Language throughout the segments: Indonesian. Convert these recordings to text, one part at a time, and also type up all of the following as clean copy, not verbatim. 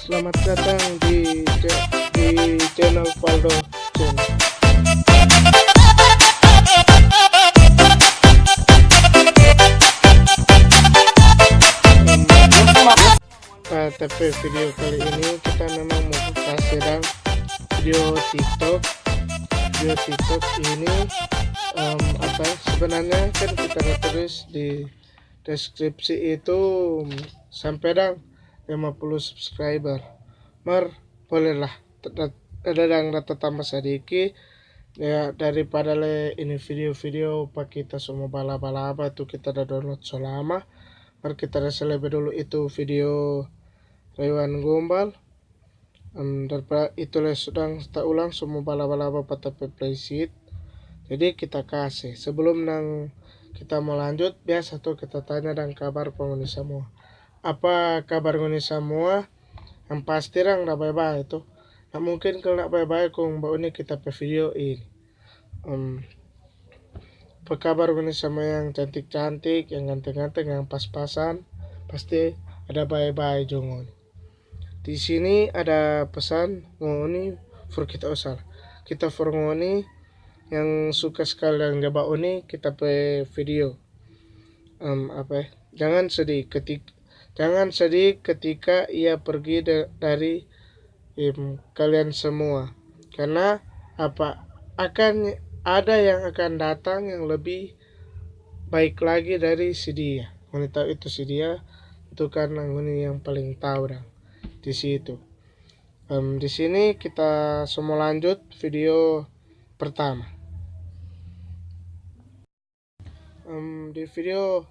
selamat datang di channel Valdo Channel. Tapi video kali ini kita memang mau kasih video TikTok. Video TikTok ini sebenarnya kan kita tulis di deskripsi itu sampai 50 subscriber. Bolehlah ada tambah sedikit ya, daripada ini video-video pak kita semua bala-bala tuh kita udah download selama. Kita selebih dulu itu video Rewan Gombal. Daripada itu sedang tak ulang semua bala-bala pada playset. Jadi kita kasih sebelum kita mau lanjut, biasa tuh kita tanya dan kabar penghuni semua. Apa kabar penghuni semua? Yang pasti dah baik-baik itu. Nah, mungkin kalau nak baik-baik kong mbak ini kita video ini. Apa kabar penghuni semua yang cantik-cantik, yang ganteng-ganteng, yang pas-pasan, pasti ada baik-baik jongon. Di sini ada pesan ngoni for kita usah. Kita for ngoni yang suka sekali yang jaba ini kita video. Jangan sedih ketika ia pergi dari kalian semua, karena akan ada yang akan datang yang lebih baik lagi dari si dia. Wanita itu si dia itu karena ini yang paling tahu di situ. Di sini kita semua lanjut video pertama. Di video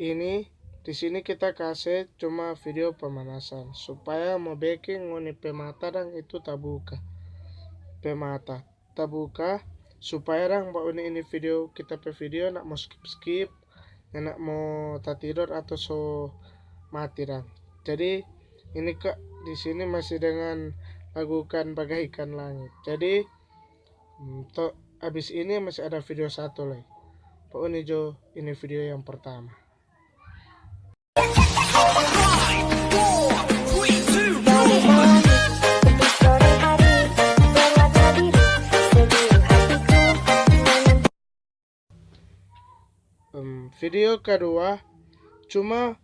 ini di sini kita kasih cuma video pemanasan supaya mau backing ngoni pemata dan itu tabuka pemata tabuka supaya mbak ini video kita video nak mau skip nak mau tak tidur atau so mati jadi ini di sini masih dengan lakukan bagaikan langit. Jadi habis ini masih ada video satu lagi. Ini video yang pertama. Video kedua cuma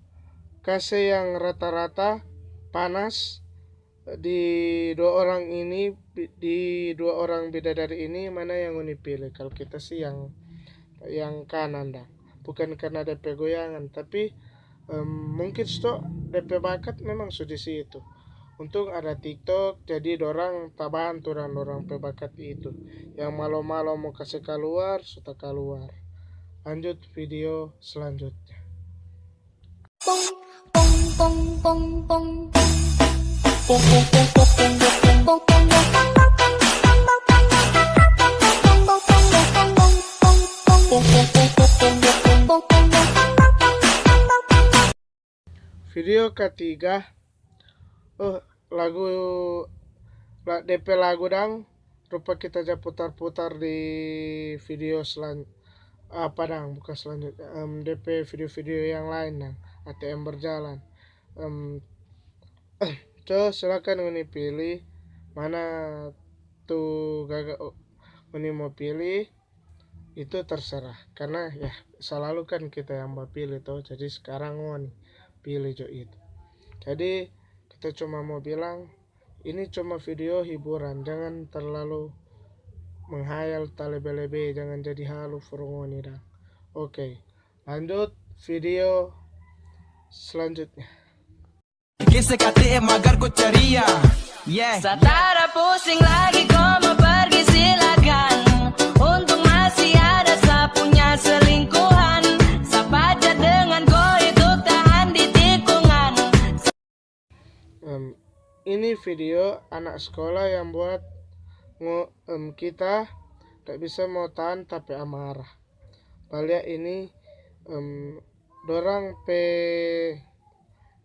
kasih yang rata-rata panas di dua orang bidadari ini, mana yang uni pilih? Kalau kita sih yang kanan bukan karena DP goyangan, tapi mungkin DP bakat memang sudah di situ. Untung ada TikTok, jadi dorang tabantu dan dorang bakat itu. Yang malu-malu mau kasih keluar, sudah keluar. Lanjut video selanjutnya. Video ketiga, DP lagu rupa kita aja putar-putar di video bukan selanjutnya, DP video-video yang lain ATM berjalan. Silakan ini pilih mana tuh ini mau pilih, itu terserah, karena ya selalu kan kita yang mau pilih tuh. Jadi sekarang ini pilih itu. Jadi kita cuma mau bilang ini cuma video hiburan, jangan terlalu menghayal lebih-lebih, jangan jadi halu furungoni dah. Oke, lanjut video selanjutnya. Satara pusing lagi, kau mau pergi silakan. Untung masih ada sapunya selingkuhan. Sapaja dengan kau itu tahan di tikungan. Ini video anak sekolah yang buat kita tak bisa mau tahan tapi amarah. Balik ini dorang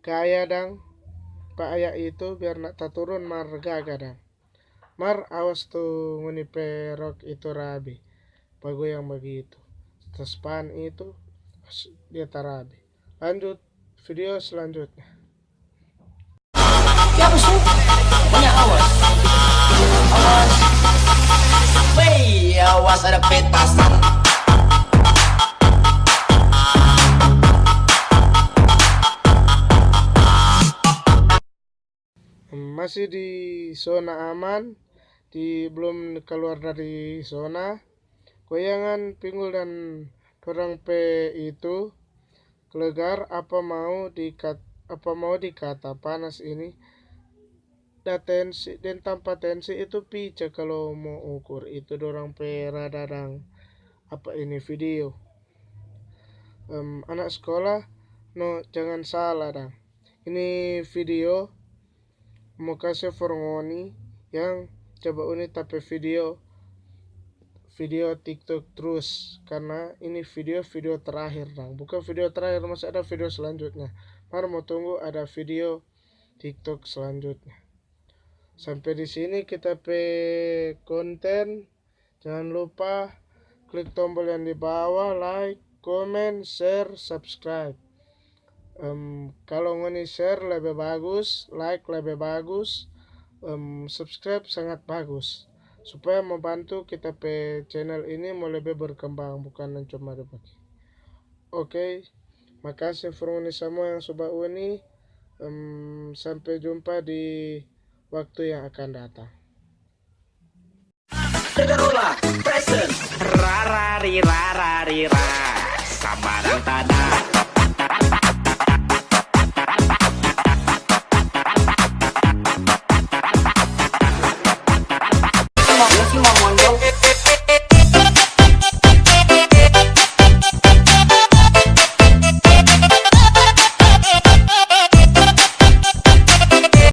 kaya pak ayah itu biar nak tak turun marga kadang. Awas tuh nguni perok itu rabi. Bago yang begitu. Terus itu dia tarabi. Lanjut video selanjutnya. Siapa sih? Pokoknya awas. Awas. Wey, awas ada petasan. Masih di zona aman, belum keluar dari zona. Goyangan Pinggul dan dorang P itu kelegar apa mau dikata panas ini. Tensi dan tanpa tensi itu pica kalau mau ukur itu dorang P radadang apa ini video. Anak sekolah no jangan salah dang. Ini video mau kasih formoni yang coba uni tapi video TikTok terus karena ini video terakhir dang, bukan video terakhir, masih ada video selanjutnya. Mar mau tunggu ada video TikTok selanjutnya. Sampai di sini kita konten. Jangan lupa klik tombol yang di bawah, like, comment, share, subscribe. Kalau ngoni share lebih bagus, like lebih bagus, subscribe sangat bagus supaya membantu kita channel ini mau lebih berkembang, bukan cuma berbagi. Oke, makasih for uni semua yang sudah uni. Sampai jumpa di waktu yang akan datang. Rarari rarari ra, sabarang tada.